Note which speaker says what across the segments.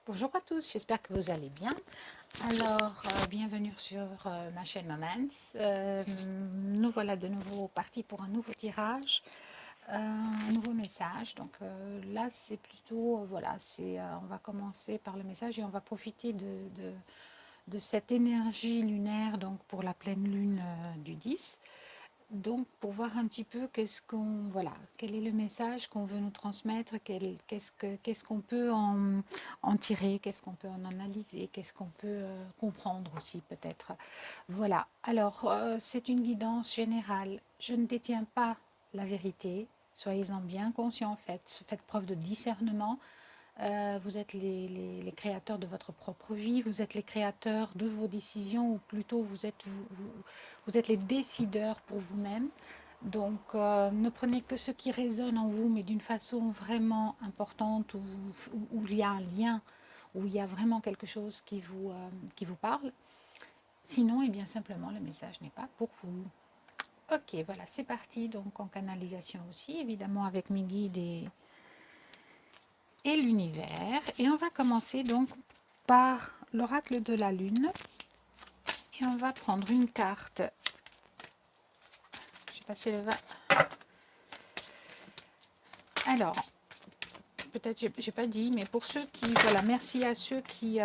Speaker 1: Bonjour à tous, j'espère que vous allez bien. Alors, bienvenue sur ma chaîne Moments. Nous voilà de nouveau partis pour un nouveau tirage, un nouveau message. Donc là, c'est plutôt, voilà, on va commencer par le message et on va profiter de cette énergie lunaire donc pour la pleine lune du 10. Donc, pour voir un petit peu voilà, quel est le message qu'on veut nous transmettre, qu'est-ce qu'on peut en tirer, qu'est-ce qu'on peut en analyser, qu'est-ce qu'on peut comprendre aussi peut-être. Voilà, alors c'est une guidance générale. Je ne détiens pas la vérité, soyez-en bien conscients, faites preuve de discernement. Vous êtes les créateurs de votre propre vie, vous êtes les créateurs de vos décisions, ou plutôt vous êtes les décideurs pour vous-même. Donc, ne prenez que ce qui résonne en vous, mais d'une façon vraiment importante, où il y a un lien, où il y a vraiment quelque chose qui vous parle. Sinon, eh bien simplement, le message n'est pas pour vous. Ok, voilà, c'est parti. Donc, en canalisation aussi, évidemment, avec mes guides et l'univers. Et on va commencer donc par l'oracle de la lune. Et on va prendre une carte. Je vais passer le vin. Alors, peut-être j'ai pas dit, mais pour ceux qui, voilà, merci à ceux qui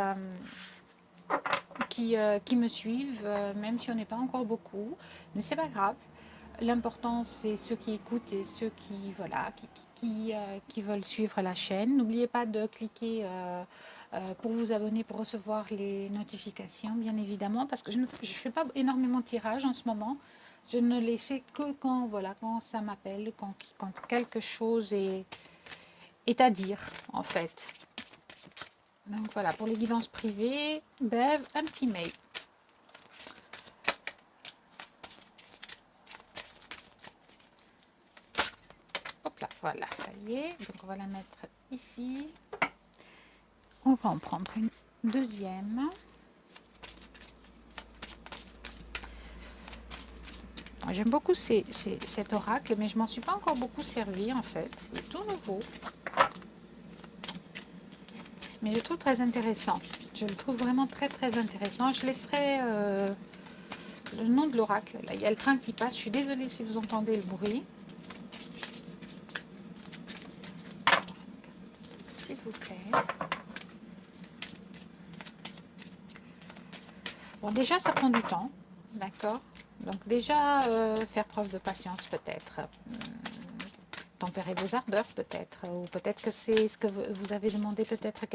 Speaker 1: me suivent, même si on n'est pas encore beaucoup, mais c'est pas grave. L'important, c'est ceux qui écoutent et ceux qui, voilà, qui veulent suivre la chaîne. N'oubliez pas de cliquer pour vous abonner, pour recevoir les notifications, bien évidemment, parce que je ne fais pas énormément de tirages en ce moment. Je ne les fais que quand, voilà, quand ça m'appelle, quand quelque chose est à dire, en fait. Donc voilà, pour les guidances privées, Bev, un petit mail. Hop là, voilà, ça y est. Donc on va la mettre ici. On va en prendre une deuxième. J'aime beaucoup cet oracle, mais je m'en suis pas encore beaucoup servi en fait. C'est tout nouveau. Mais je le trouve très intéressant. Je le trouve vraiment très très intéressant. Je laisserai le nom de l'oracle. Là, il y a le train qui passe. Je suis désolée si vous entendez le bruit. S'il vous plaît. Bon, déjà, ça prend du temps. D'accord. Donc déjà, faire preuve de patience peut-être. Tempérer vos ardeurs peut-être. Ou peut-être que c'est ce que vous avez demandé, peut-être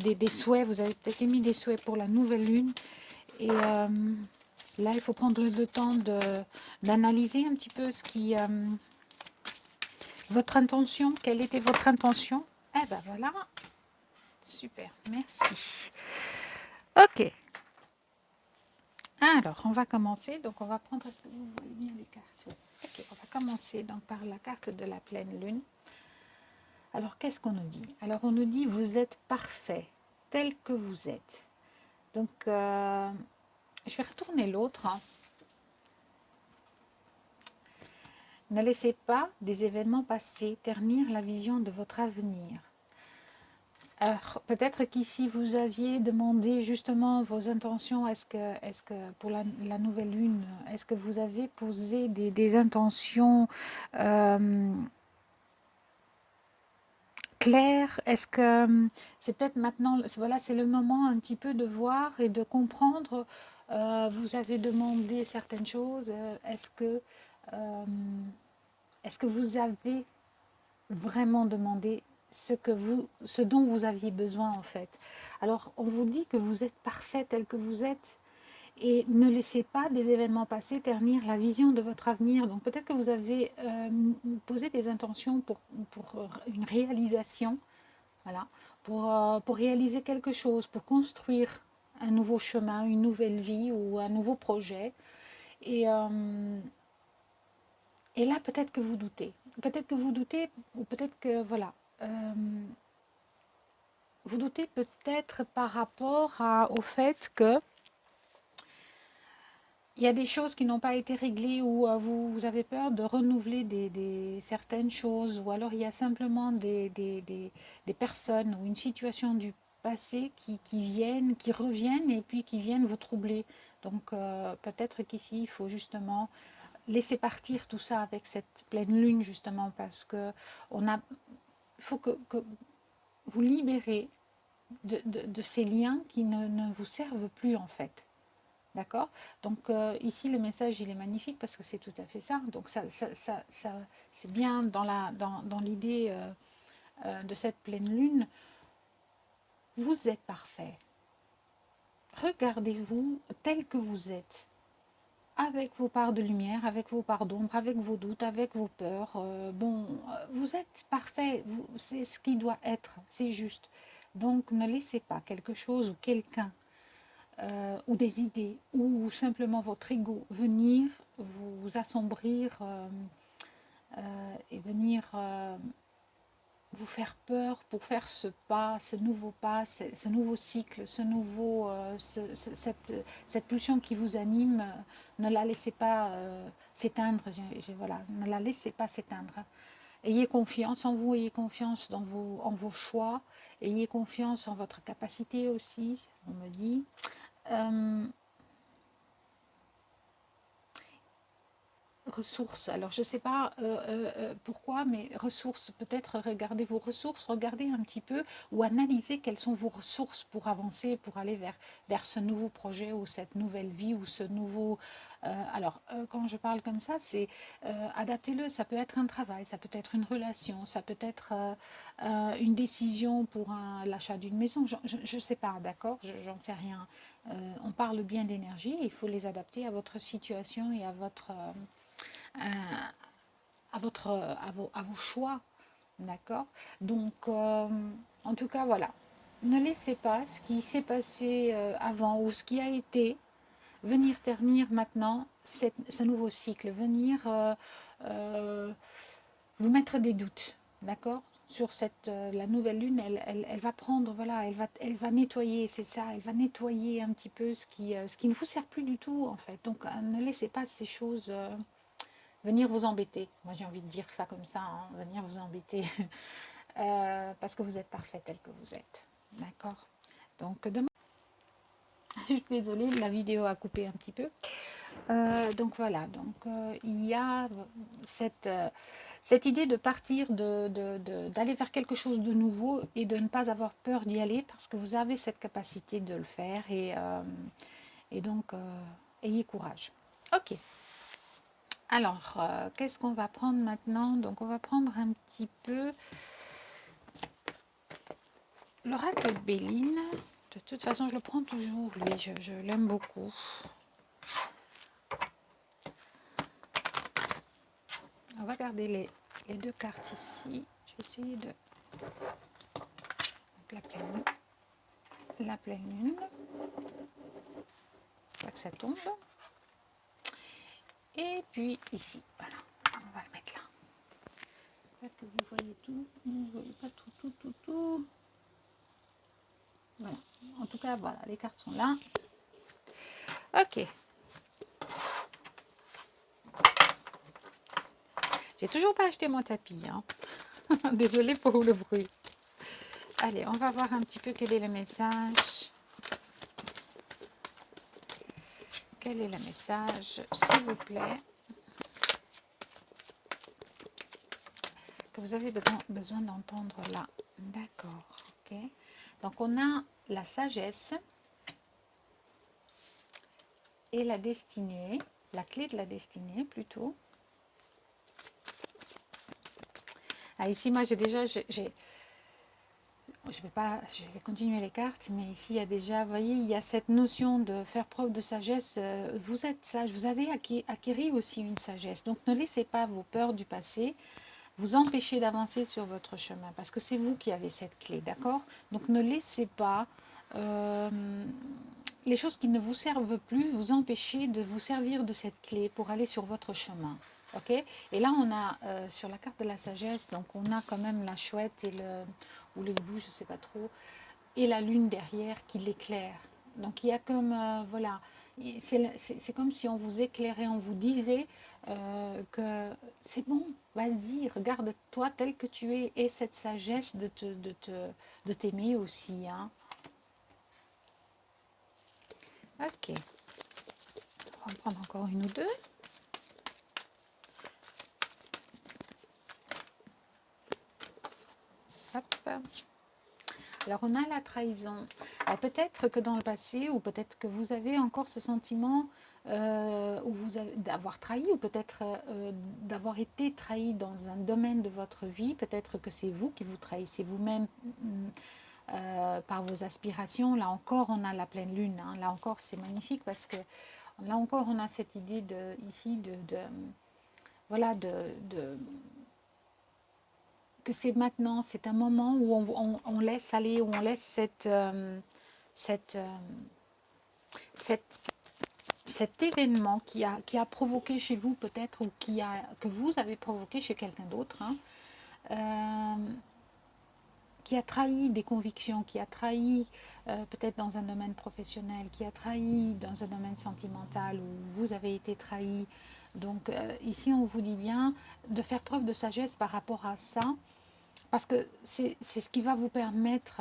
Speaker 1: des souhaits. Vous avez peut-être émis des souhaits pour la nouvelle lune. Et là, il faut prendre le temps d'analyser un petit peu votre intention. Quelle était votre intention? Eh ben voilà. Super. Merci. Ok. Alors, on va commencer. Donc, on va prendre. Est-ce que vous voyez bien les cartes? Ok. On va commencer donc par la carte de la pleine lune. Alors, qu'est-ce qu'on nous dit? Alors, on nous dit vous êtes parfait tel que vous êtes. Donc, je vais retourner l'autre. Ne laissez pas des événements passés ternir la vision de votre avenir. Alors, peut-être qu'ici, vous aviez demandé justement vos intentions. Est-ce que pour la nouvelle lune, est-ce que vous avez posé des intentions claires? Est-ce que c'est peut-être maintenant, voilà, c'est le moment un petit peu de voir et de comprendre. Vous avez demandé certaines choses. Euh, est-ce que vous avez vraiment demander ce dont vous aviez besoin en fait. Alors on vous dit que vous êtes parfait tel que vous êtes et ne laissez pas des événements passés ternir la vision de votre avenir. Donc peut-être que vous avez posé des intentions pour une réalisation, voilà, pour réaliser quelque chose, pour construire un nouveau chemin, une nouvelle vie ou un nouveau projet. Et, euh, et là, peut-être que vous doutez. Peut-être que vous doutez, ou peut-être que, voilà, vous doutez peut-être par rapport au fait que il y a des choses qui n'ont pas été réglées ou vous avez peur de renouveler certaines choses ou alors il y a simplement des personnes ou une situation du passé qui viennent, qui reviennent et puis qui viennent vous troubler. Donc peut-être qu'ici, il faut justement laisser partir tout ça avec cette pleine lune, justement, parce que il faut que vous libérez de ces liens qui ne vous servent plus, en fait. D'accord. Donc ici, le message, il est magnifique parce que c'est tout à fait ça. Donc c'est bien dans l'idée de cette pleine lune. Vous êtes parfait. Regardez-vous tel que vous êtes, avec vos parts de lumière, avec vos parts d'ombre, avec vos doutes, avec vos peurs. Vous êtes parfait. C'est ce qui doit être. C'est juste. Donc ne laissez pas quelque chose ou quelqu'un ou des idées, ou simplement votre ego, venir vous assombrir et venir vous faire peur pour faire ce pas, ce nouveau pas, ce nouveau cycle, cette pulsion qui vous anime, ne la laissez pas s'éteindre, voilà, ne la laissez pas s'éteindre. Ayez confiance en vous, ayez confiance en vos choix, ayez confiance en votre capacité aussi, on me dit. Ressources, alors je ne sais pas pourquoi, mais ressources, peut-être regardez vos ressources, regardez un petit peu ou analysez quelles sont vos ressources pour avancer, pour aller vers ce nouveau projet ou cette nouvelle vie ou ce nouveau... quand je parle comme ça, c'est adaptez-le, ça peut être un travail, ça peut être une relation, ça peut être une décision pour l'achat d'une maison, je ne sais pas, d'accord, j'en sais rien. On parle bien d'énergie, il faut les adapter à votre situation et à votre... à vos choix, d'accord. Donc en tout cas voilà, ne laissez pas ce qui s'est passé avant ou ce qui a été venir ternir maintenant ce nouveau cycle, venir vous mettre des doutes, d'accord, sur la nouvelle lune. Elle va prendre, voilà, elle va nettoyer, c'est ça, elle va nettoyer un petit peu ce qui ne vous sert plus du tout, en fait. Donc ne laissez pas ces choses venir vous embêter. Moi, j'ai envie de dire ça comme ça, hein, venir vous embêter. Parce que vous êtes parfait tel que vous êtes. D'accord. Donc, demain, je suis désolée, la vidéo a coupé un petit peu. Donc, voilà. Donc, il y a cette idée de partir, d'aller vers quelque chose de nouveau et de ne pas avoir peur d'y aller parce que vous avez cette capacité de le faire. Et donc, ayez courage. Ok. Alors, qu'est-ce qu'on va prendre maintenant? Donc, on va prendre un petit peu l'oracle de Béline. De toute façon, je le prends toujours, lui. Je l'aime beaucoup. On va garder les deux cartes ici. Je vais essayer de... Donc, la pleine lune. Pas que ça tombe. Et puis, ici. Voilà. On va le mettre là. Peut-être que vous voyez tout. Vous ne voyez pas tout. Voilà. En tout cas, voilà. Les cartes sont là. Ok. J'ai toujours pas acheté mon tapis. Hein. Désolée pour le bruit. Allez, on va voir un petit peu quel est le message. Quel est le message, s'il vous plaît, que vous avez besoin d'entendre là. D'accord, ok. Donc, on a la sagesse et la destinée, la clé de la destinée plutôt. Ah, ici, moi, je vais continuer les cartes, mais ici, il y a déjà, vous voyez, il y a cette notion de faire preuve de sagesse. Vous êtes sage, vous avez acquis aussi une sagesse. Donc, ne laissez pas vos peurs du passé vous empêcher d'avancer sur votre chemin, parce que c'est vous qui avez cette clé, d'accord? Donc, ne laissez pas les choses qui ne vous servent plus vous empêcher de vous servir de cette clé pour aller sur votre chemin. Ok. Et là, on a sur la carte de la sagesse, donc on a quand même la chouette ou le hibou, je ne sais pas trop, et la lune derrière qui l'éclaire. Donc il y a comme, voilà, c'est comme si on vous éclairait, on vous disait que c'est bon, vas-y, regarde-toi tel que tu es, et cette sagesse de t'aimer aussi. Hein. Ok, on va en prendre encore une ou deux. Hop. Alors, on a la trahison. Peut-être que dans le passé, ou peut-être que vous avez encore ce sentiment d'avoir trahi, ou peut-être d'avoir été trahi dans un domaine de votre vie. Peut-être que c'est vous qui vous trahissez vous-même par vos aspirations. Là encore, on a la pleine lune. Hein. Là encore, c'est magnifique parce que là encore, on a cette idée ici voilà, que c'est maintenant, c'est un moment où on laisse aller, où on laisse cette, cet, cet événement qui a provoqué chez vous peut-être, ou que vous avez provoqué chez quelqu'un d'autre, hein, qui a trahi des convictions, qui a trahi peut-être dans un domaine professionnel, qui a trahi dans un domaine sentimental, où vous avez été trahi. Donc ici, on vous dit bien de faire preuve de sagesse par rapport à ça, parce que c'est ce qui va vous permettre,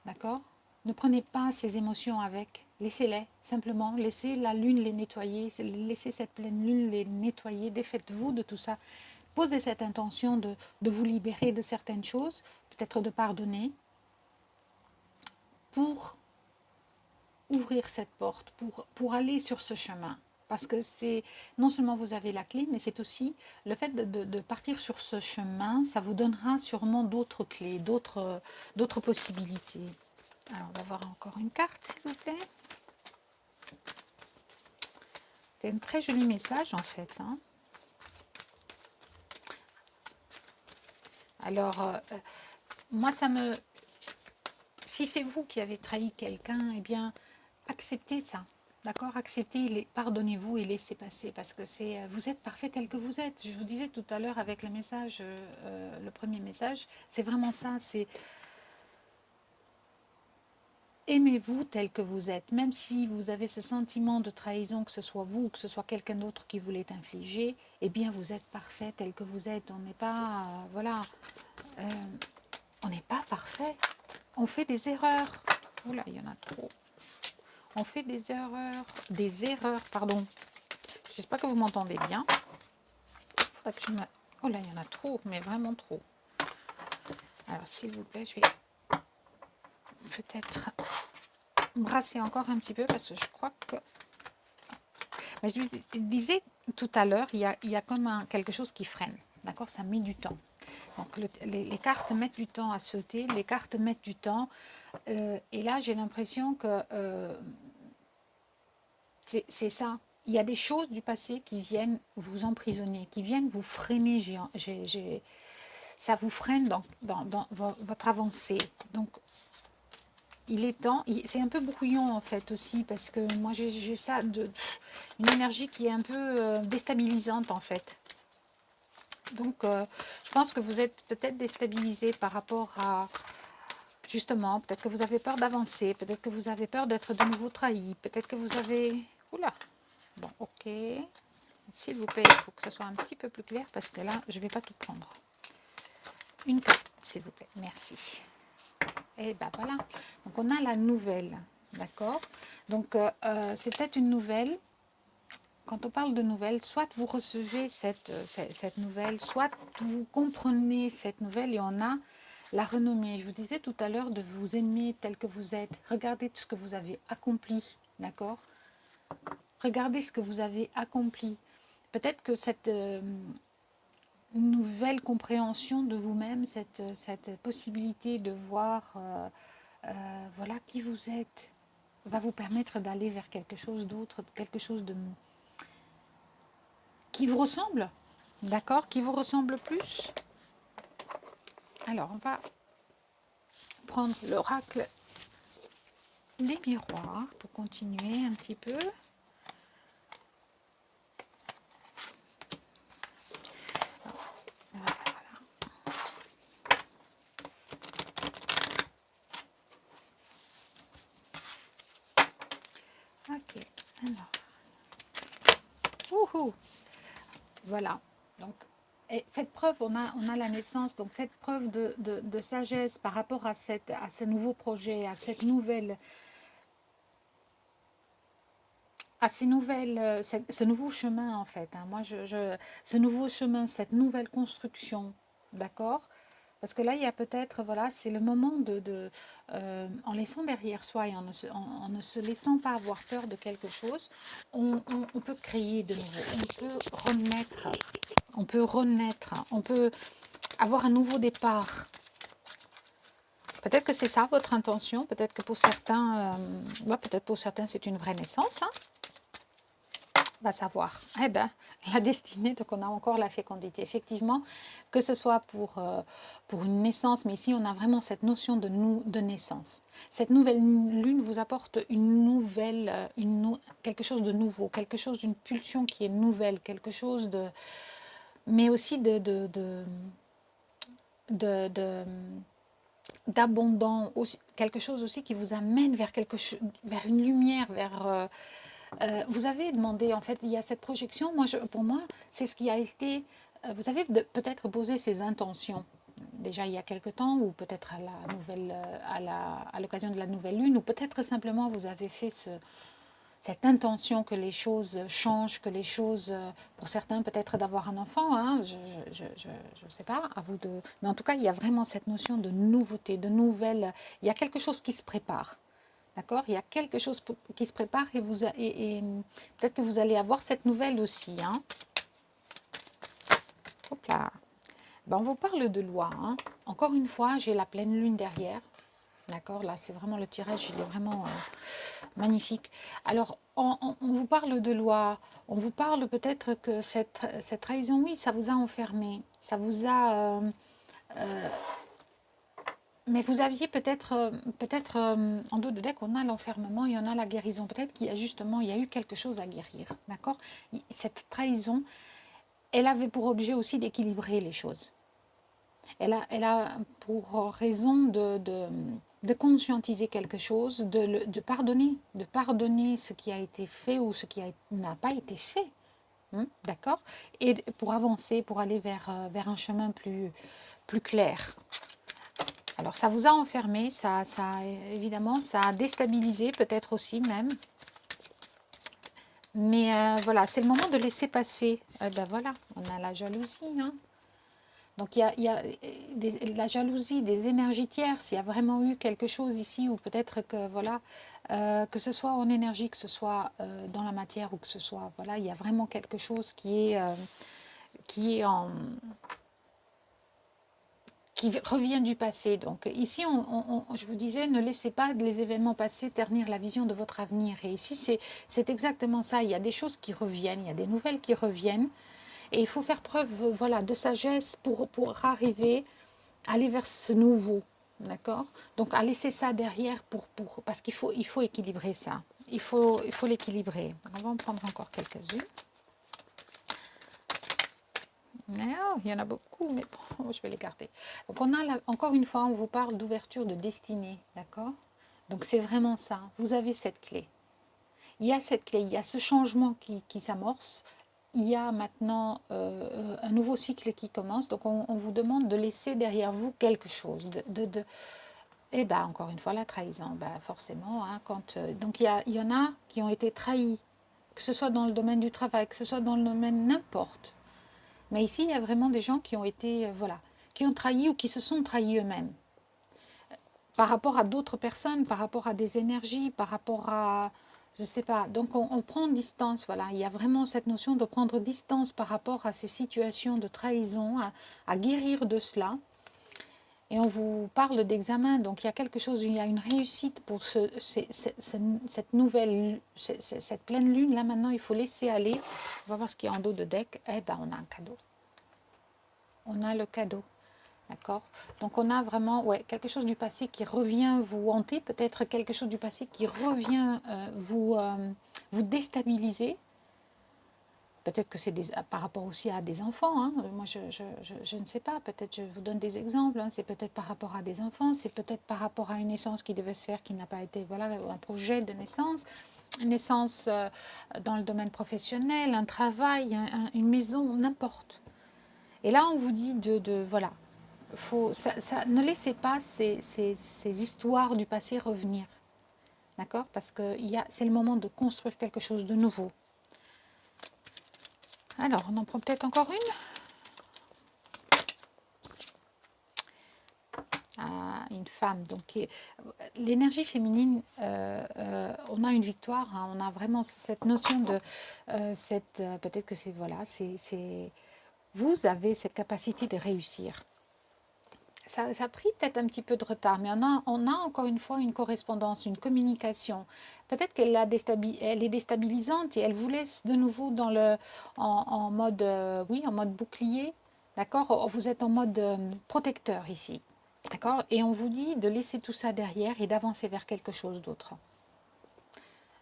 Speaker 1: d'accord? Ne prenez pas ces émotions avec, laissez-les, simplement, laissez la lune les nettoyer, laissez cette pleine lune les nettoyer, défaites-vous de tout ça. Posez cette intention de vous libérer de certaines choses, peut-être de pardonner, pour ouvrir cette porte, pour aller sur ce chemin. Parce que c'est non seulement vous avez la clé, mais c'est aussi le fait de partir sur ce chemin, ça vous donnera sûrement d'autres clés, d'autres possibilités. Alors, on va voir encore une carte, s'il vous plaît. C'est un très joli message, en fait. Hein. Alors, moi, si c'est vous qui avez trahi quelqu'un, eh bien, acceptez ça. D'accord? Acceptez, pardonnez-vous et laissez passer, parce que vous êtes parfait tel que vous êtes. Je vous disais tout à l'heure avec le message, le premier message, c'est vraiment ça, c'est aimez-vous tel que vous êtes, même si vous avez ce sentiment de trahison, que ce soit vous ou que ce soit quelqu'un d'autre qui vous l'ait infligé, eh bien vous êtes parfait tel que vous êtes. On n'est pas, voilà, on n'est pas parfait. On fait des erreurs. Oula, il y en a trop. On fait des erreurs, pardon. J'espère que vous m'entendez bien. Faudrait que oh là, il y en a trop, mais vraiment trop. Alors, s'il vous plaît, je vais peut-être brasser encore un petit peu parce que je crois que... Mais je disais tout à l'heure, il y a comme quelque chose qui freine. D'accord? Ça met du temps. Donc, les cartes mettent du temps à sauter, les cartes mettent du temps. Et là, j'ai l'impression que c'est ça. Il y a des choses du passé qui viennent vous emprisonner, qui viennent vous freiner. Ça vous freine dans votre avancée. Donc, il est temps. C'est un peu brouillon en fait aussi, parce que moi j'ai ça, une énergie qui est un peu déstabilisante en fait. Donc, je pense que vous êtes peut-être déstabilisé par rapport à, justement, peut-être que vous avez peur d'avancer, peut-être que vous avez peur d'être de nouveau trahi, peut-être que vous avez... Oula. Bon, ok. S'il vous plaît, il faut que ce soit un petit peu plus clair parce que là, je ne vais pas tout prendre. Une carte, s'il vous plaît. Merci. Et ben voilà. Donc, on a la nouvelle. D'accord? Donc, c'est peut-être une nouvelle. Quand on parle de nouvelle, soit vous recevez cette nouvelle, soit vous comprenez cette nouvelle et on a la renommée. Je vous disais tout à l'heure de vous aimer tel que vous êtes. Regardez tout ce que vous avez accompli. D'accord? Regardez ce que vous avez accompli. Peut-être que cette nouvelle compréhension de vous-même, cette possibilité de voir voilà qui vous êtes, va vous permettre d'aller vers quelque chose d'autre, quelque chose qui vous ressemble, d'accord, qui vous ressemble plus. Alors, on va prendre l'oracle des miroirs pour continuer un petit peu. Ok, alors. Wouhou. Voilà, donc faites preuve, on a la naissance, donc faites preuve de sagesse par rapport à ce nouveau projet, à cette nouvelle à ces nouvelles, ce nouveau chemin en fait. Hein. Moi, ce nouveau chemin, cette nouvelle construction, d'accord? Parce que là, il y a peut-être, voilà, c'est le moment en laissant derrière soi et en ne se laissant pas avoir peur de quelque chose, on peut créer de nouveau, on peut renaître, on peut avoir un nouveau départ. Peut-être que c'est ça votre intention, peut-être que pour certains, peut-être pour certains c'est une vraie naissance, hein, va savoir. Eh ben, la destinée, donc on a encore la fécondité. Effectivement, que ce soit pour une naissance, mais ici on a vraiment cette notion de naissance. Cette nouvelle lune vous apporte une nouvelle, quelque chose de nouveau, quelque chose d'une pulsion qui est nouvelle, quelque chose de, mais aussi de d'abondant, quelque chose aussi qui vous amène vers vers une lumière, vous avez demandé, en fait, il y a cette projection. Moi, pour moi, c'est ce qui a été. Vous avez peut-être posé ces intentions déjà il y a quelque temps, ou peut-être à la nouvelle, à l'occasion de la nouvelle lune, ou peut-être simplement vous avez fait cette intention que les choses changent, que les choses, pour certains peut-être d'avoir un enfant, hein, je ne sais pas, à vous de... Mais en tout cas, il y a vraiment cette notion de nouveauté, de nouvelle, il y a quelque chose qui se prépare. D'accord? Il y a quelque chose qui se prépare et peut-être que vous allez avoir cette nouvelle aussi. Hein. Hop là. Ben, on vous parle de loi. Hein. Encore une fois, j'ai la pleine lune derrière. D'accord? Là, c'est vraiment le tirage, il est vraiment magnifique. Alors, on vous parle de loi. On vous parle peut-être que cette trahison, oui, ça vous a enfermé. Ça vous a... mais vous aviez peut-être en dos de deck, on a l'enfermement, il y en a la guérison. Peut-être qu'il y a justement, il y a eu quelque chose à guérir, d'accord? Cette trahison, elle avait pour objet aussi d'équilibrer les choses. Elle a pour raison de conscientiser quelque chose, de pardonner ce qui a été fait ou ce qui n'a pas été fait, d'accord? Et pour avancer, pour aller vers un chemin plus clair. Alors ça vous a enfermé, évidemment, ça a déstabilisé peut-être aussi même. Mais voilà, c'est le moment de laisser passer. Ben voilà, on a la jalousie. Hein. Donc il y a la jalousie, des énergies tierces. Il y a vraiment eu quelque chose ici, ou peut-être que voilà, que ce soit en énergie, que ce soit dans la matière, ou que ce soit, voilà, il y a vraiment quelque chose qui est en... qui revient du passé. Donc ici, je vous disais, ne laissez pas les événements passés ternir la vision de votre avenir. Et ici, c'est exactement ça. Il y a des choses qui reviennent, il y a des nouvelles qui reviennent. Et il faut faire preuve voilà, de sagesse pour arriver à aller vers ce nouveau. D'accord? Donc à laisser ça derrière parce qu'il faut équilibrer ça. Il faut l'équilibrer. On va en prendre encore quelques-unes. Oh, il y en a beaucoup, mais bon, je vais les garder. Donc on a encore une fois, on vous parle d'ouverture de destinée, d'accord? Donc c'est vraiment ça. Vous avez cette clé. Il y a cette clé, il y a ce changement qui s'amorce. Il y a maintenant un nouveau cycle qui commence. Donc on vous demande de laisser derrière vous quelque chose. Et bien encore une fois, la trahison, ben forcément. Hein, donc il y en a qui ont été trahis, que ce soit dans le domaine du travail, que ce soit dans le domaine n'importe. Mais ici, il y a vraiment des gens qui ont été, voilà, qui ont trahi ou qui se sont trahis eux-mêmes. Par rapport à d'autres personnes, par rapport à des énergies, par rapport à, je ne sais pas. Donc on prend distance, voilà. Il y a vraiment cette notion de prendre distance par rapport à ces situations de trahison, à guérir de cela. Et on vous parle d'examen, donc il y a quelque chose, il y a une réussite pour cette nouvelle, cette pleine lune. Là maintenant, il faut laisser aller. On va voir ce qu'il y a en dos de deck. Eh bien, on a un cadeau. On a le cadeau. D'accord? Donc on a vraiment quelque chose du passé qui revient vous hanter, peut-être quelque chose du passé qui revient vous déstabiliser. Peut-être que c'est par rapport aussi à des enfants. Hein. Moi, je ne sais pas. Peut-être je vous donne des exemples. Hein. C'est peut-être par rapport à des enfants. C'est peut-être par rapport à une naissance qui devait se faire, qui n'a pas été, voilà, un projet de naissance. Une naissance dans le domaine professionnel, un travail, une maison, n'importe. Et là, on vous dit voilà, ne laissez pas ces histoires du passé revenir. d'accord? Parce que c'est le moment de construire quelque chose de nouveau. Alors, on en prend peut-être encore une. Une femme. Donc, l'énergie féminine, on a une victoire, hein, on a vraiment cette notion de peut-être que c'est voilà, vous avez cette capacité de réussir. Ça a pris peut-être un petit peu de retard, mais on a encore une fois une correspondance, une communication. Peut-être qu'elle elle est déstabilisante et elle vous laisse de nouveau en mode, oui, en mode bouclier. D'accord? Vous êtes en mode protecteur ici. D'accord? Et on vous dit de laisser tout ça derrière et d'avancer vers quelque chose d'autre.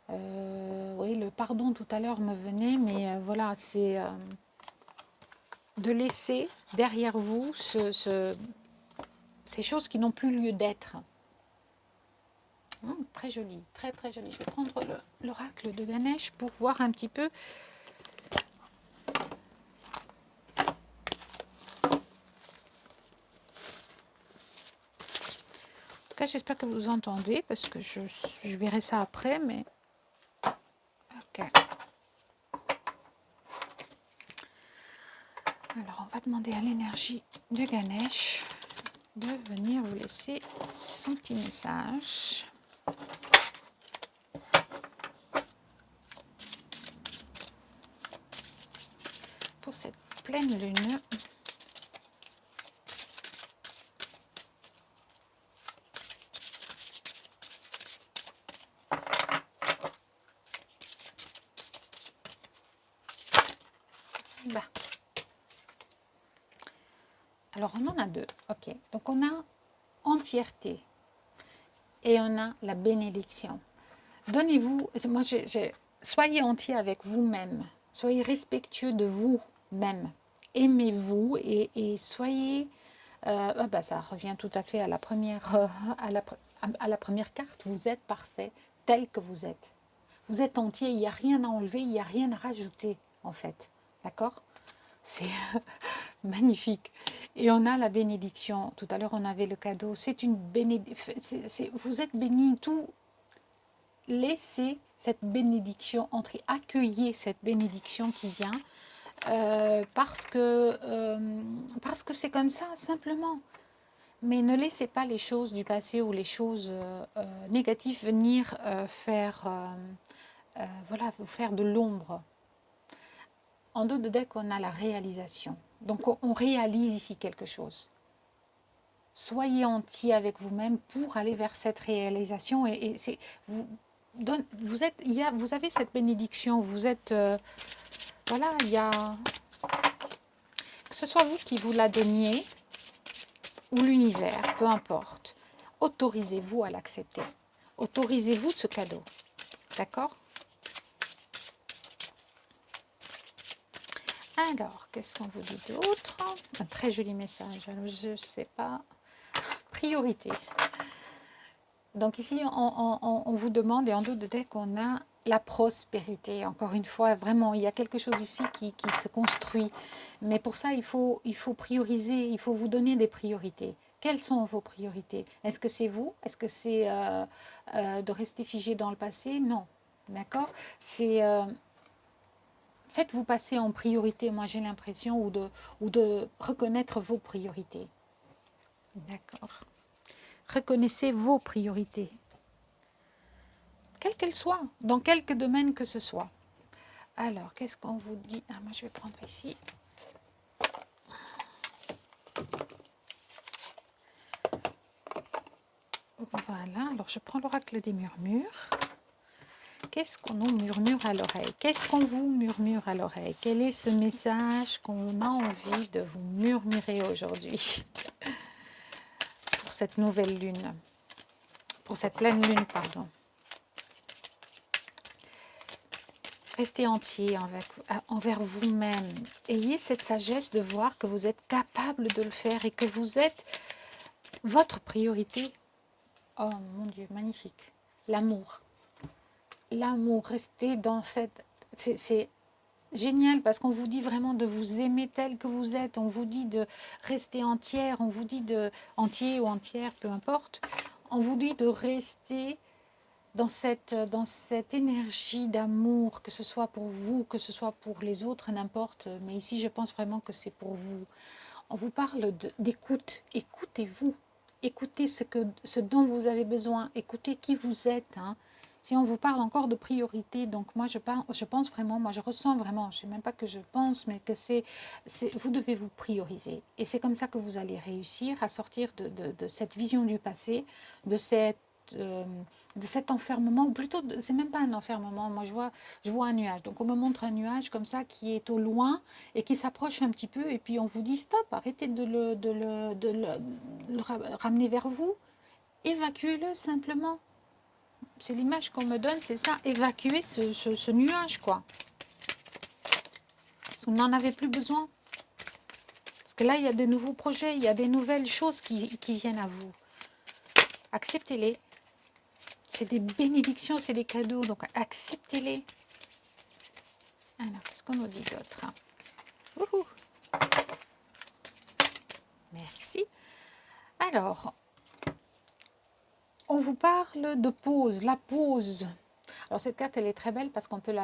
Speaker 1: Oui, le pardon tout à l'heure me venait, mais voilà, c'est de laisser derrière vous ces choses qui n'ont plus lieu d'être. Très joli, très très joli. Je vais prendre l'oracle de Ganesh pour voir un petit peu. En tout cas, j'espère que vous entendez parce que je verrai ça après, mais ok. Alors, on va demander à l'énergie de Ganesh de venir vous laisser son petit message. Pour cette pleine lune. Bah. Alors, on en a deux. Ok. Donc, on a entièreté et on a la bénédiction. Donnez-vous, moi, soyez entier avec vous-même. Soyez respectueux de vous-même. Aimez-vous et soyez... ça revient tout à fait à la première, à la première carte. Vous êtes parfait tel que vous êtes. Vous êtes entier, il n'y a rien à enlever, il n'y a rien à rajouter, en fait. D'accord? C'est magnifique. Et on a la bénédiction. Tout à l'heure, on avait le cadeau. C'est une bénédiction. Vous êtes bénis. Tout. Laissez cette bénédiction entrer. Accueillez cette bénédiction qui vient. Parce que c'est comme ça, simplement. Mais ne laissez pas les choses du passé ou les choses négatives venir voilà, vous faire de l'ombre. En dos de deck, on a la réalisation. Donc, on réalise ici quelque chose. Soyez entier avec vous-même pour aller vers cette réalisation. Et vous avez cette bénédiction. Vous êtes... voilà, il y a... Que ce soit vous qui vous la donniez ou l'univers, peu importe. Autorisez-vous à l'accepter. Autorisez-vous ce cadeau. D'accord ? Alors, qu'est-ce qu'on vous dit d'autre? Un très joli message. Alors, je ne sais pas. Priorité. Donc ici, on vous demande, et en dos de deck, on a la prospérité. Encore une fois, vraiment, il y a quelque chose ici qui se construit. Mais pour ça, il faut prioriser, il faut vous donner des priorités. Quelles sont vos priorités? Est-ce que c'est vous? Est-ce que c'est de rester figé dans le passé? Non. D'accord? C'est... faites-vous passer en priorité, moi j'ai l'impression, ou de reconnaître vos priorités. D'accord. Reconnaissez vos priorités. Quelles qu'elles soient, dans quelque domaine que ce soit. Alors, qu'est-ce qu'on vous dit? Moi je vais prendre ici. Voilà, alors je prends l'oracle des murmures. Qu'est-ce qu'on nous murmure à l'oreille? Qu'est-ce qu'on vous murmure à l'oreille? Quel est ce message qu'on a envie de vous murmurer aujourd'hui? Pour cette nouvelle lune. Pour cette pleine lune, pardon. Restez entier envers vous-même. Ayez cette sagesse de voir que vous êtes capable de le faire et que vous êtes votre priorité. Oh mon Dieu, magnifique. L'amour. L'amour, restez dans cette... C'est génial parce qu'on vous dit vraiment de vous aimer tel que vous êtes. On vous dit de rester entière. On vous dit de... entier ou entière, peu importe. On vous dit de rester dans cette énergie d'amour, que ce soit pour vous, que ce soit pour les autres, n'importe. Mais ici, je pense vraiment que c'est pour vous. On vous parle d'écoute. Écoutez-vous. Écoutez ce dont vous avez besoin. Écoutez qui vous êtes. Hein. Si on vous parle encore de priorité, donc moi je pense vraiment, moi je ressens vraiment, je ne sais même pas que je pense, mais que vous devez vous prioriser. Et c'est comme ça que vous allez réussir à sortir de cette vision du passé, de cette euh, de cet enfermement, ou plutôt, c'est même pas un enfermement, moi je vois un nuage, donc on me montre un nuage comme ça qui est au loin et qui s'approche un petit peu, et puis on vous dit stop, arrêtez de le ramener vers vous, évacuez-le simplement. C'est l'image qu'on me donne, c'est ça, évacuer ce nuage, quoi. Parce qu'on n'en avait plus besoin. Parce que là, il y a de nouveaux projets, il y a des nouvelles choses qui viennent à vous. Acceptez-les. C'est des bénédictions, c'est des cadeaux, donc acceptez-les. Alors, qu'est-ce qu'on nous dit d'autre? Ouhou. Merci. Alors, on vous parle de pause, la pause. Alors cette carte, elle est très belle parce qu'on peut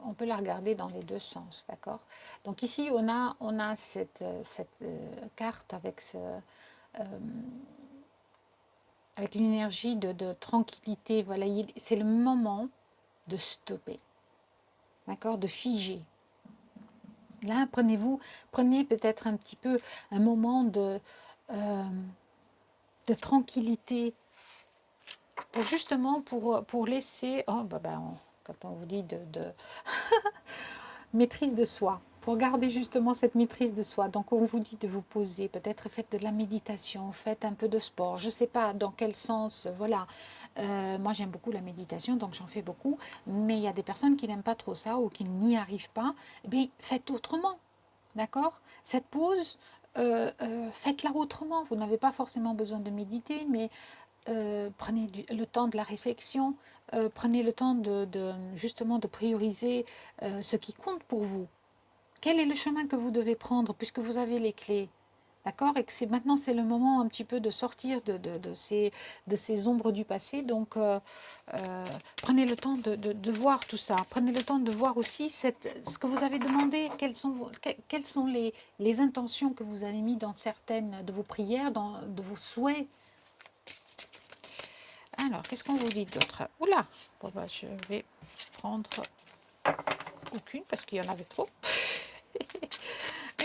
Speaker 1: on peut la regarder dans les deux sens, d'accord? Donc ici, on a cette carte avec une énergie de tranquillité. Voilà, c'est le moment de stopper, d'accord? De figer. Là, prenez peut-être un petit peu un moment euh, de tranquillité, justement pour laisser, oh, quand on vous dit de maîtrise de soi, pour garder justement cette maîtrise de soi. Donc on vous dit de vous poser, peut-être faites de la méditation, faites un peu de sport, je ne sais pas dans quel sens, voilà. Moi j'aime beaucoup la méditation, donc j'en fais beaucoup, mais il y a des personnes qui n'aiment pas trop ça ou qui n'y arrivent pas, eh bien faites autrement, d'accord? Cette pause, faites-la autrement, vous n'avez pas forcément besoin de méditer, mais prenez le temps de la réflexion, prenez le temps justement de prioriser ce qui compte pour vous. Quel est le chemin que vous devez prendre puisque vous avez les clés? D'accord? Et que maintenant c'est le moment un petit peu de sortir de ces ombres du passé. Donc prenez le temps de voir tout ça. Prenez le temps de voir aussi ce que vous avez demandé, quelles sont les intentions que vous avez mis dans certaines de vos prières, de vos souhaits. Alors, qu'est-ce qu'on vous dit d'autre? Oula, bon, je vais prendre aucune parce qu'il y en avait trop.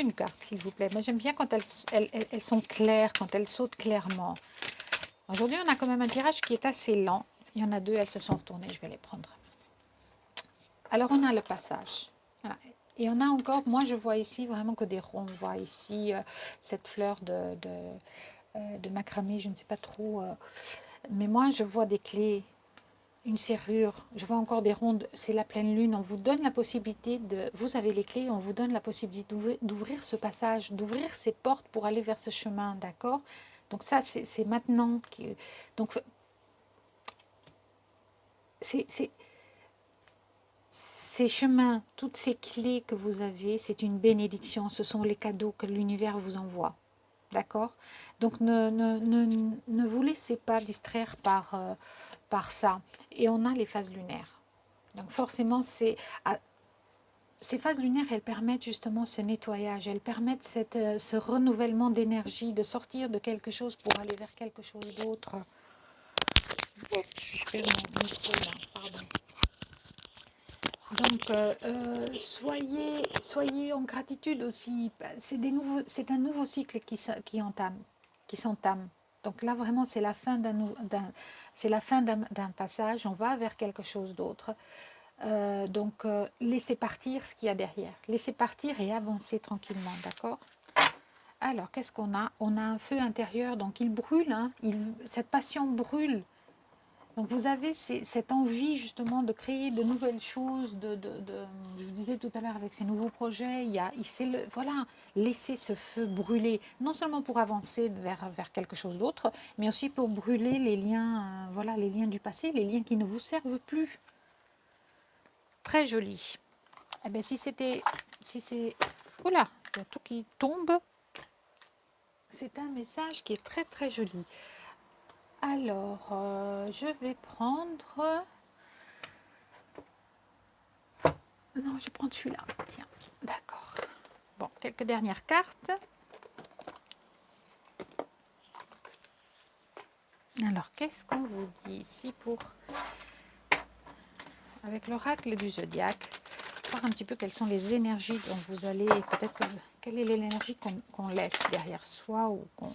Speaker 1: Une carte, s'il vous plaît. Moi, j'aime bien quand elles sont claires, quand elles sautent clairement. Aujourd'hui, on a quand même un tirage qui est assez lent. Il y en a deux, elles se sont retournées, je vais les prendre. Alors, on a le passage. Voilà. Et on a encore, moi, je vois ici vraiment que des ronds. On voit ici cette fleur de macramé, je ne sais pas trop. Mais moi, je vois des clés, une serrure, je vois encore des rondes, c'est la pleine lune, on vous donne la possibilité vous avez les clés, on vous donne la possibilité d'ouvrir ce passage, d'ouvrir ces portes pour aller vers ce chemin, d'accord? Donc ça, c'est maintenant. Donc, ces chemins, toutes ces clés que vous avez, c'est une bénédiction, ce sont les cadeaux que l'univers vous envoie. D'accord? Donc ne vous laissez pas distraire par ça. Et on a les phases lunaires. Donc forcément, ces phases lunaires, elles permettent justement ce nettoyage, elles permettent ce renouvellement d'énergie, de sortir de quelque chose pour aller vers quelque chose d'autre. Je perds mon micro là, pardon. Donc, soyez en gratitude aussi. C'est un nouveau cycle qui s'entame. Donc là, vraiment, c'est la fin d'un passage. On va vers quelque chose d'autre. Donc, laissez partir ce qu'il y a derrière. Laissez partir et avancez tranquillement, d'accord? Alors, qu'est-ce qu'on a? On a un feu intérieur, donc il brûle. Hein, cette passion brûle. Donc vous avez cette envie justement de créer de nouvelles choses, je vous disais tout à l'heure avec ces nouveaux projets, voilà, laissez ce feu brûler, non seulement pour avancer vers quelque chose d'autre, mais aussi pour brûler les liens, voilà, les liens du passé, les liens qui ne vous servent plus. Très joli. Eh bien si c'est, oula, il y a tout qui tombe. C'est un message qui est très très joli. Alors, je vais prendre... Non, je vais prendre celui-là. Tiens, d'accord. Bon, quelques dernières cartes. Alors, qu'est-ce qu'on vous dit ici pour... Avec l'oracle du zodiaque, voir un petit peu quelles sont les énergies dont vous allez... Peut-être que... Quelle est l'énergie qu'on laisse derrière soi ou qu'on...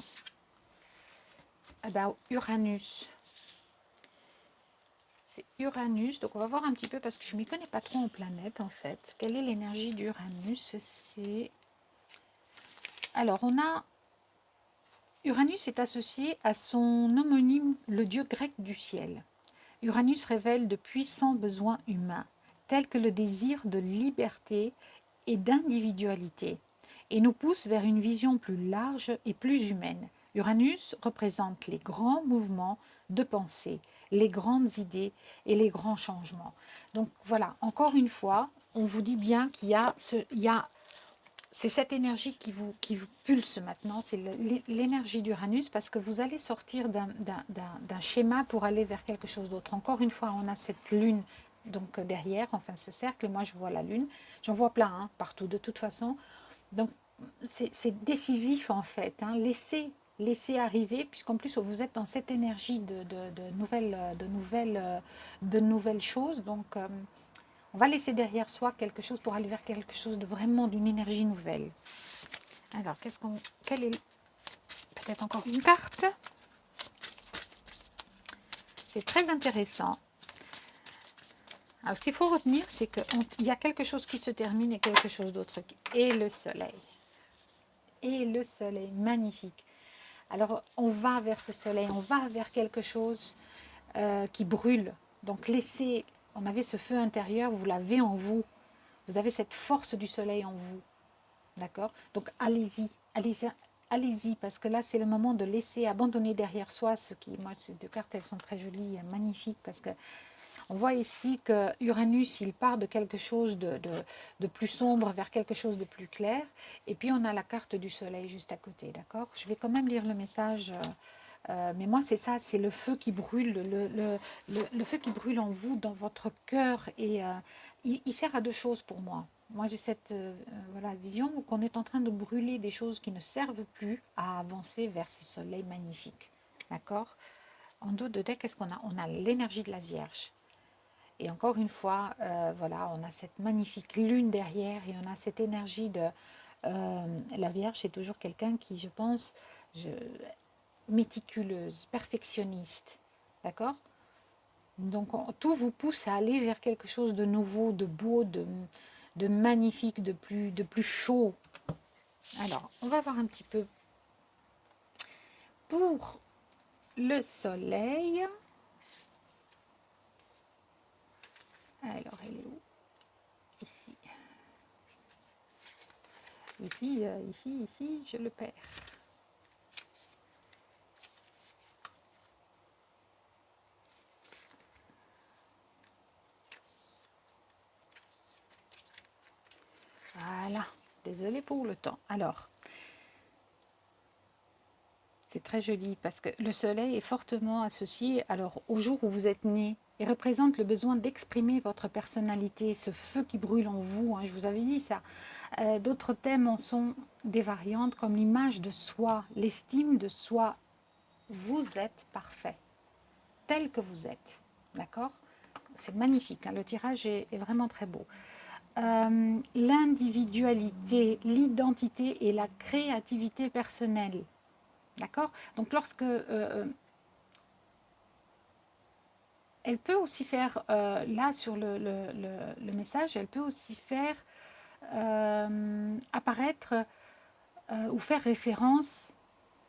Speaker 1: Eh ben, Uranus. C'est Uranus, donc on va voir un petit peu parce que je ne m'y connais pas trop en planète en fait. Quelle est l'énergie d'Uranus? C'est... Alors on a... Uranus est associé à son homonyme, le dieu grec du ciel. Uranus révèle de puissants besoins humains, tels que le désir de liberté et d'individualité, et nous pousse vers une vision plus large et plus humaine. Uranus représente les grands mouvements de pensée, les grandes idées et les grands changements. Donc voilà, encore une fois, on vous dit bien qu'il y a, c'est cette énergie qui vous pulse maintenant, c'est l'énergie d'Uranus, parce que vous allez sortir d'un schéma pour aller vers quelque chose d'autre. Encore une fois, on a cette lune donc derrière, enfin ce cercle, et moi je vois la lune, j'en vois plein hein, partout de toute façon. Donc c'est décisif en fait, hein. Laissez arriver, puisqu'en plus vous êtes dans cette énergie de nouvelles choses, donc on va laisser derrière soi quelque chose pour aller vers quelque chose de vraiment d'une énergie nouvelle. Alors, quelle est peut-être encore une carte? C'est très intéressant. Alors, ce qu'il faut retenir, c'est qu'il y a quelque chose qui se termine et quelque chose d'autre. Et le soleil. Et le soleil, magnifique. Alors, on va vers ce soleil, on va vers quelque chose qui brûle. Donc, on avait ce feu intérieur, vous l'avez en vous. Vous avez cette force du soleil en vous. D'accord? Donc allez-y, allez-y, allez-y, parce que là, c'est le moment de laisser abandonner derrière soi ce qui... Moi, ces deux cartes, elles sont très jolies, magnifiques, parce que on voit ici que Uranus, il part de quelque chose de plus sombre vers quelque chose de plus clair. Et puis, on a la carte du soleil juste à côté, d'accord? Je vais quand même lire le message... mais moi, c'est ça, c'est le feu qui brûle, le feu qui brûle en vous, dans votre cœur. Et il sert à deux choses pour moi. Moi, j'ai cette voilà, vision qu'on est en train de brûler des choses qui ne servent plus à avancer vers ces soleils magnifiques. D'accord? En dos de deck, qu'est-ce qu'on a? On a l'énergie de la Vierge. Et encore une fois, voilà, on a cette magnifique lune derrière et on a cette énergie de... la Vierge, c'est toujours quelqu'un qui, je pense... méticuleuse, perfectionniste, d'accord? Donc tout vous pousse à aller vers quelque chose de nouveau, de beau, de magnifique, de plus chaud. Alors, on va voir un petit peu pour le soleil. Alors, elle est où? Ici. Ici, je le perds. Voilà, désolée pour le temps. Alors, c'est très joli parce que le soleil est fortement associé alors au jour où vous êtes né et représente le besoin d'exprimer votre personnalité, ce feu qui brûle en vous, hein, je vous avais dit ça. D'autres thèmes en sont des variantes comme l'image de soi, l'estime de soi. Vous êtes parfait, tel que vous êtes, d'accord? C'est magnifique, hein, le tirage est vraiment très beau. L'individualité, l'identité et la créativité personnelle. D'accord? Donc lorsque elle peut aussi faire, là sur le message, elle peut aussi faire apparaître ou faire référence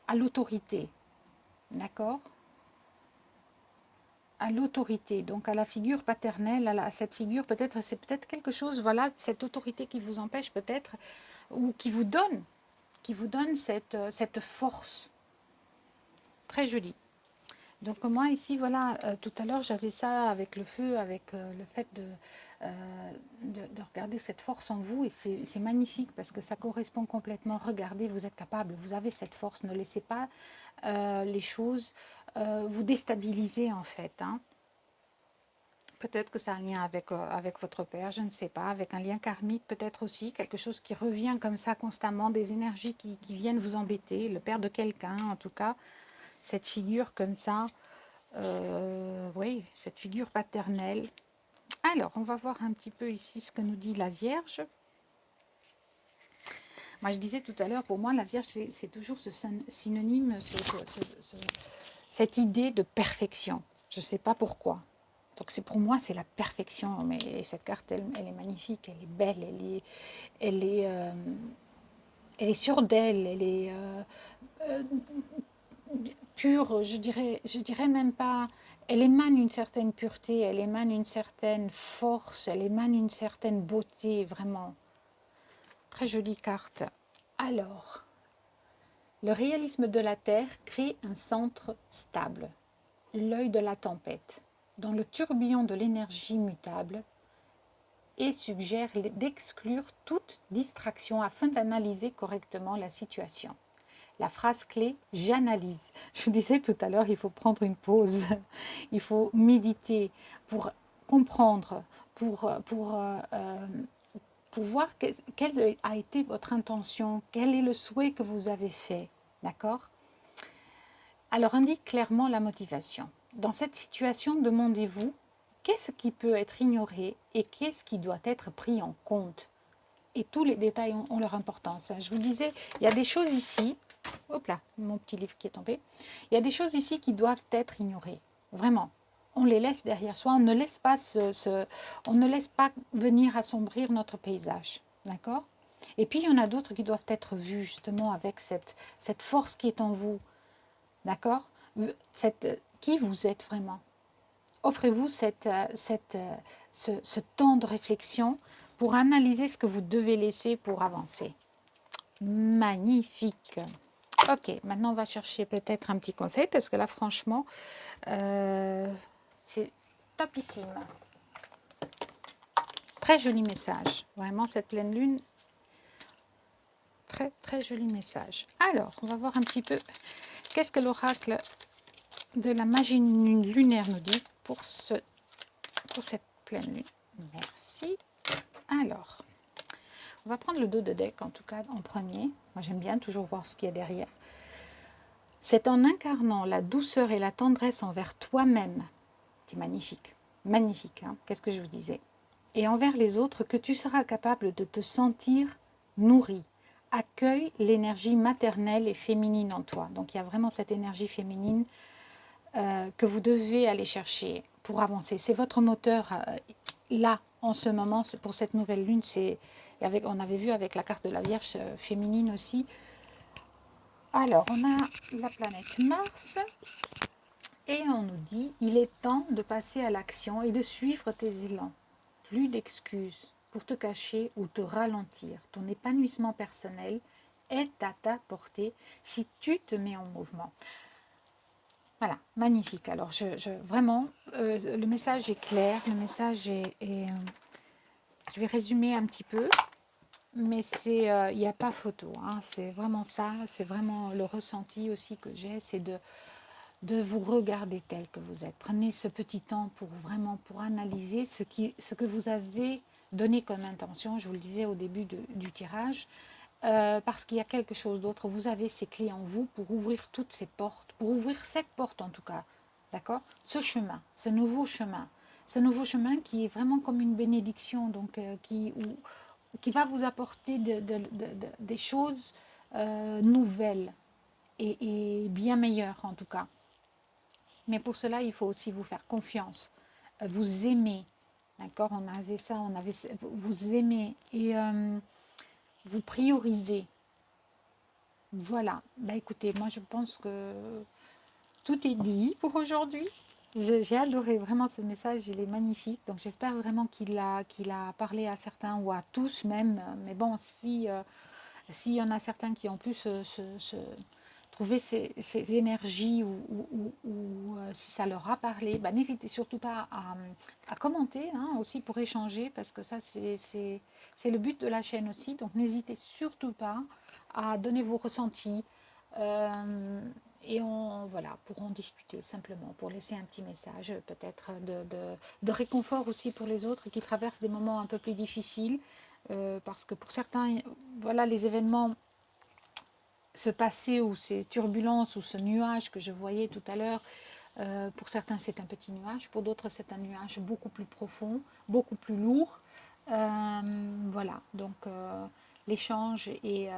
Speaker 1: à l'autorité. D'accord? À l'autorité, donc à la figure paternelle, à cette figure, peut-être, c'est peut-être quelque chose, voilà, cette autorité qui vous empêche peut-être, ou qui vous donne cette force. Très jolie. Donc moi ici, voilà, tout à l'heure j'avais ça avec le feu, avec le fait de regarder cette force en vous et c'est magnifique parce que ça correspond complètement. Regardez, vous êtes capable, vous avez cette force, ne laissez pas les choses vous déstabiliser en fait. Hein. Peut-être que ça a un lien avec votre père, je ne sais pas, avec un lien karmique peut-être aussi, quelque chose qui revient comme ça constamment, des énergies qui viennent vous embêter, le père de quelqu'un en tout cas, cette figure comme ça, oui, cette figure paternelle. Alors, on va voir un petit peu ici ce que nous dit la Vierge. Moi, je disais tout à l'heure, pour moi, la Vierge, c'est toujours ce synonyme, cette idée de perfection. Je ne sais pas pourquoi. Donc c'est pour moi, c'est la perfection. Mais cette carte, elle est magnifique, elle est belle, elle est sûre d'elle, elle est pure. Je dirais même pas. Elle émane une certaine pureté, elle émane une certaine force, elle émane une certaine beauté, vraiment. Très jolie carte. Alors, le réalisme de la Terre crée un centre stable, l'œil de la tempête, dans le tourbillon de l'énergie mutable, et suggère d'exclure toute distraction afin d'analyser correctement la situation. La phrase clé, j'analyse. Je vous disais tout à l'heure, il faut prendre une pause, il faut méditer pour comprendre, pour voir quelle a été votre intention, quel est le souhait que vous avez fait. D'accord? Alors indique clairement la motivation. Dans cette situation, demandez-vous qu'est-ce qui peut être ignoré et qu'est-ce qui doit être pris en compte. Et tous les détails ont leur importance. Je vous disais, il y a des choses ici, hop là, mon petit livre qui est tombé, il y a des choses ici qui doivent être ignorées, vraiment. On les laisse derrière soi, on ne laisse pas, on ne laisse pas venir assombrir notre paysage, d'accord? Et puis il y en a d'autres qui doivent être vues justement avec cette force qui est en vous, d'accord? Qui vous êtes vraiment. Offrez-vous ce temps de réflexion pour analyser ce que vous devez laisser pour avancer. Magnifique. Ok, maintenant on va chercher peut-être un petit conseil parce que là franchement, c'est topissime. Très joli message. Vraiment cette pleine lune, très très joli message. Alors, on va voir un petit peu qu'est-ce que l'oracle de la magie lunaire nous dit pour cette pleine lune. Merci. Alors, on va prendre le dos de deck en tout cas en premier. Moi j'aime bien toujours voir ce qu'il y a derrière. C'est en incarnant la douceur et la tendresse envers toi-même, c'est magnifique, magnifique, hein, qu'est-ce que je vous disais, et envers les autres que tu seras capable de te sentir nourri. Accueille l'énergie maternelle et féminine en toi. Donc il y a vraiment cette énergie féminine que vous devez aller chercher pour avancer. C'est votre moteur là, en ce moment, pour cette nouvelle lune. On avait vu avec la carte de la Vierge féminine aussi. Alors, on a la planète Mars et on nous dit, il est temps de passer à l'action et de suivre tes élans. Plus d'excuses pour te cacher ou te ralentir. Ton épanouissement personnel est à ta portée si tu te mets en mouvement. Voilà, magnifique. Alors, vraiment, le message est clair, le message je vais résumer un petit peu, mais il n'y a pas photo. Hein, c'est vraiment ça, c'est vraiment le ressenti aussi que j'ai, c'est de vous regarder tel que vous êtes. Prenez ce petit temps pour analyser ce que vous avez donné comme intention. Je vous le disais au début du tirage. Parce qu'il y a quelque chose d'autre. Vous avez ces clés en vous pour ouvrir toutes ces portes, pour ouvrir cette porte en tout cas, d'accord? Ce chemin, ce nouveau chemin qui est vraiment comme une bénédiction, donc qui va vous apporter des choses nouvelles et bien meilleures en tout cas. Mais pour cela, il faut aussi vous faire confiance, vous aimer, d'accord? On avait ça, vous aimer et vous priorisez. Voilà, bah écoutez, moi je pense que tout est dit pour aujourd'hui. J'ai adoré vraiment ce message, il est magnifique. Donc j'espère vraiment qu'il a parlé à certains ou à tous même. Mais bon, s'il y en a certains qui ont pu trouver ces énergies ou si ça leur a parlé, bah, n'hésitez surtout pas à commenter hein, aussi pour échanger parce que ça c'est le but de la chaîne aussi. Donc n'hésitez surtout pas à donner vos ressentis voilà, pour en discuter simplement, pour laisser un petit message, peut-être de réconfort aussi pour les autres qui traversent des moments un peu plus difficiles, parce que pour certains, voilà, les événements se passer ou ces turbulences ou ce nuage que je voyais tout à l'heure, pour certains c'est un petit nuage, pour d'autres c'est un nuage beaucoup plus profond, beaucoup plus lourd. Voilà, donc l'échange et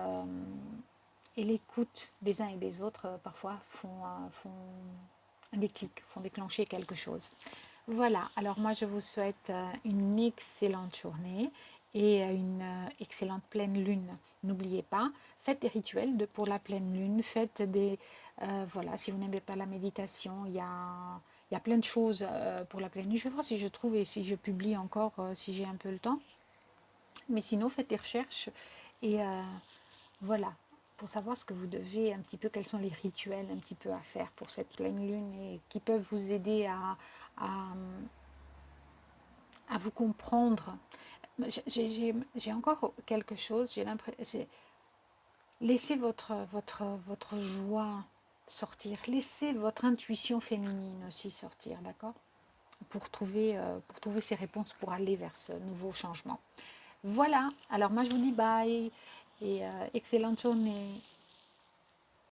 Speaker 1: l'écoute des uns et des autres parfois font un déclic, font déclencher quelque chose. Voilà, alors moi je vous souhaite une excellente journée et une excellente pleine lune. N'oubliez pas, faites des rituels pour la pleine lune, faites des... voilà, si vous n'aimez pas la méditation, il y a plein de choses pour la pleine lune. Je vais voir si je trouve et si je publie encore, si j'ai un peu le temps. Mais sinon, faites des recherches et voilà, pour savoir ce que vous devez, un petit peu quels sont les rituels un petit peu à faire pour cette pleine lune et qui peuvent vous aider à, à vous comprendre. J'ai encore quelque chose, j'ai l'impression, laissez votre joie sortir, laissez votre intuition féminine aussi sortir, d'accord, pour trouver ces réponses pour aller vers ce nouveau changement. Voilà, alors moi je vous dis bye et excellente journée.